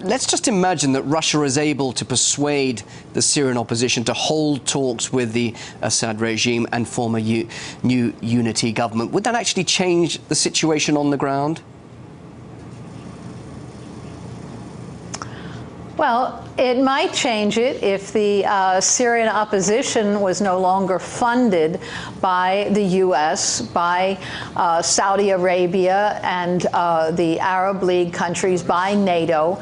Let's just imagine that Russia is able to persuade the Syrian opposition to hold talks with the Assad regime and form a new unity government. Would that actually change the situation on the ground? Well, it might change it if the Syrian opposition was no longer funded by the U.S., by Saudi Arabia and the Arab League countries, by NATO,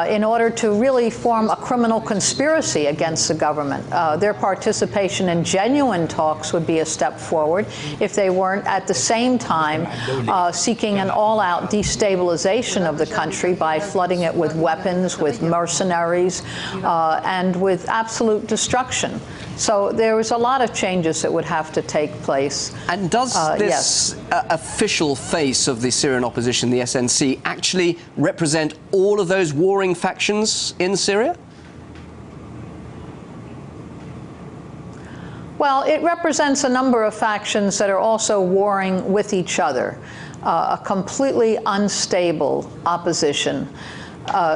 in order to really form a criminal conspiracy against the government. Their participation in genuine talks would be a step forward if they weren't at the same time seeking an all-out destabilization of the country by flooding it with weapons, with mercenaries, and with absolute destruction. So there was a lot of changes that would have to take place. And does this official face of the Syrian opposition, the SNC, actually represent all of those warring factions in Syria? Well, it represents a number of factions that are also warring with each other, a completely unstable opposition.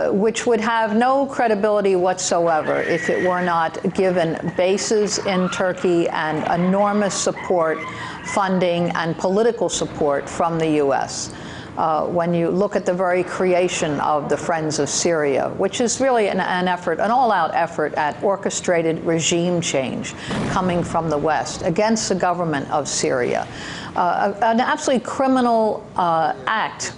Which would have no credibility whatsoever if it were not given bases in Turkey and enormous support, funding, and political support from the U.S. When you look at the very creation of the Friends of Syria, which is really an effort, an all-out effort at orchestrated regime change coming from the West against the government of Syria, an absolutely criminal act.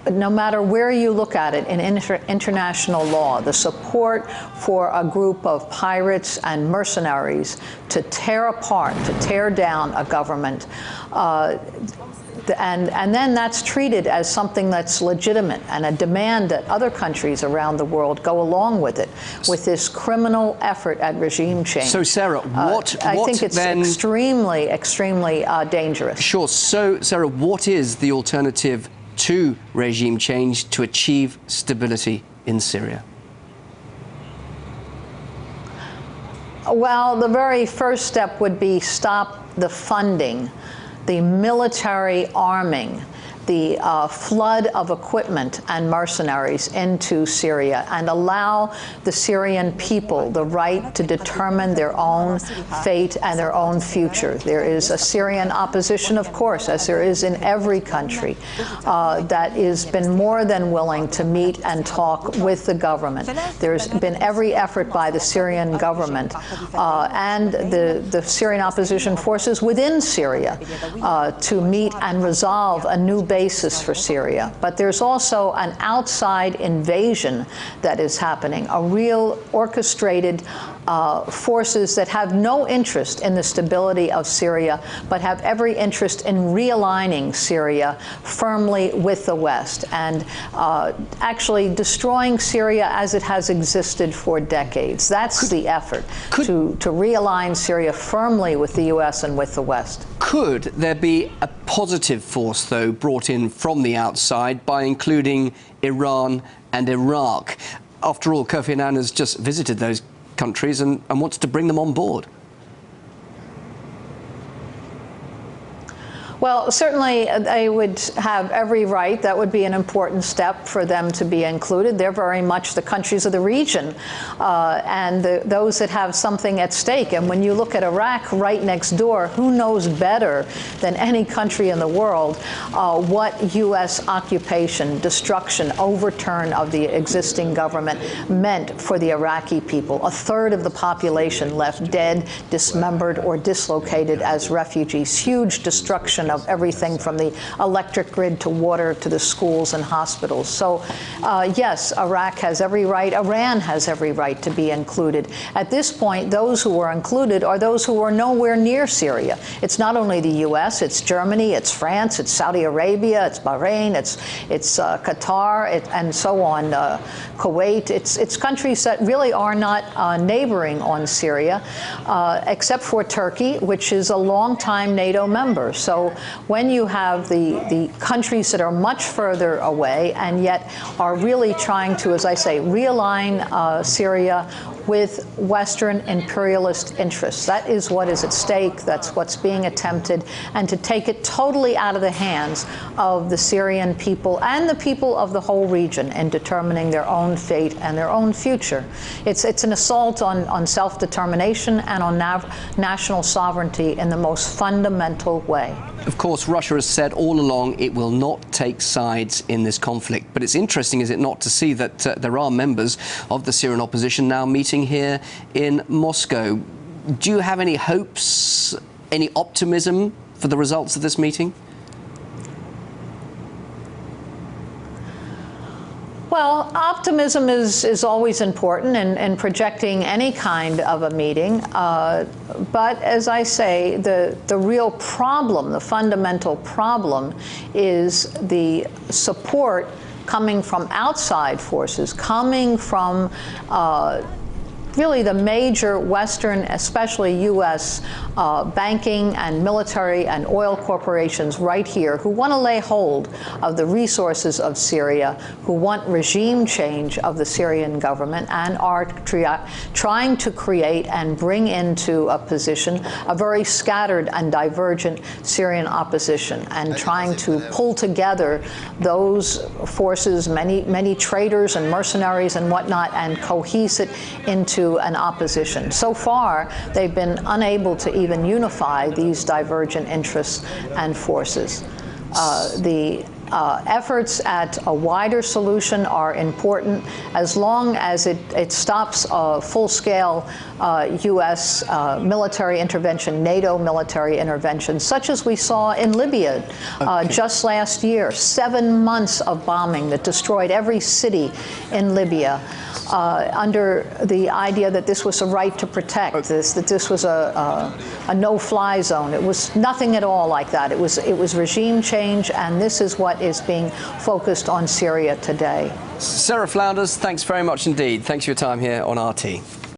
No matter where you look at it in international law, the support for a group of pirates and mercenaries to tear apart, to tear down a government, and then that's treated as something that's legitimate and a demand that other countries around the world go along with it, with this criminal effort at regime change. So, Sarah, I think it's then extremely, extremely dangerous. Sure. So, Sarah, what is the alternative to regime change to achieve stability in Syria? Well, the very first step would be stop the funding, the military arming, the flood of equipment and mercenaries into Syria, and allow the Syrian people the right to determine their own fate and their own future. There is a Syrian opposition, of course, as there is in every country, that has been more than willing to meet and talk with the government. There's been every effort by the Syrian government and the Syrian opposition forces within Syria to meet and resolve a new basis for Syria. But there's also an outside invasion that is happening, a real orchestrated forces that have no interest in the stability of Syria, but have every interest in realigning Syria firmly with the West and actually destroying Syria as it has existed for decades. That's the effort, to realign Syria firmly with the U.S. and with the West. Could there be a positive force, though, brought in from the outside by including Iran and Iraq? After all, Kofi Annan has just visited those countries and wants to bring them on board. Well, certainly they would have every right. That would be an important step for them to be included. They're very much the countries of the region and those that have something at stake. And when you look at Iraq right next door, who knows better than any country in the world what U.S. occupation, destruction, overturn of the existing government meant for the Iraqi people? A third of the population left dead, dismembered, or dislocated as refugees. Huge destruction of everything from the electric grid to water to the schools and hospitals. So yes, Iraq has every right, Iran has every right to be included. At this point, those who are included are those who are nowhere near Syria. It's not only the U.S., it's Germany, it's France, it's Saudi Arabia, it's Bahrain, it's Qatar, and so on, Kuwait. It's countries that really are not neighboring on Syria, except for Turkey, which is a longtime NATO member. So when you have the countries that are much further away and yet are really trying to, as I say, realign Syria with Western imperialist interests. That is what is at stake. That's what's being attempted. And to take it totally out of the hands of the Syrian people and the people of the whole region in determining their own own fate and their own future. It's an assault on self-determination and on national sovereignty in the most fundamental way. Of course, Russia has said all along it will not take sides in this conflict. But it's interesting, is it not, to see that there are members of the Syrian opposition now meeting here in Moscow. Do you have any hopes, any optimism for the results of this meeting? Well, optimism is always important in projecting any kind of a meeting. But as I say, the real problem, the fundamental problem, is the support coming from outside forces, coming from really the major Western, especially U.S. Banking and military and oil corporations right here, who want to lay hold of the resources of Syria, who want regime change of the Syrian government, and are trying to create and bring into a position a very scattered and divergent Syrian opposition, and trying to pull together those forces, many traitors and mercenaries and whatnot, and cohese it into an opposition. So far, they've been unable to even unify these divergent interests and forces. The efforts at a wider solution are important as long as it stops full-scale U.S. military intervention, NATO military intervention, such as we saw in Libya just last year. 7 months of bombing that destroyed every city in Libya. Under the idea that this was a right to protect, that this was a no-fly zone. It was nothing at all like that. It was regime change, and this is what is being focused on Syria today. Sarah Flounders, thanks very much indeed. Thanks for your time here on RT.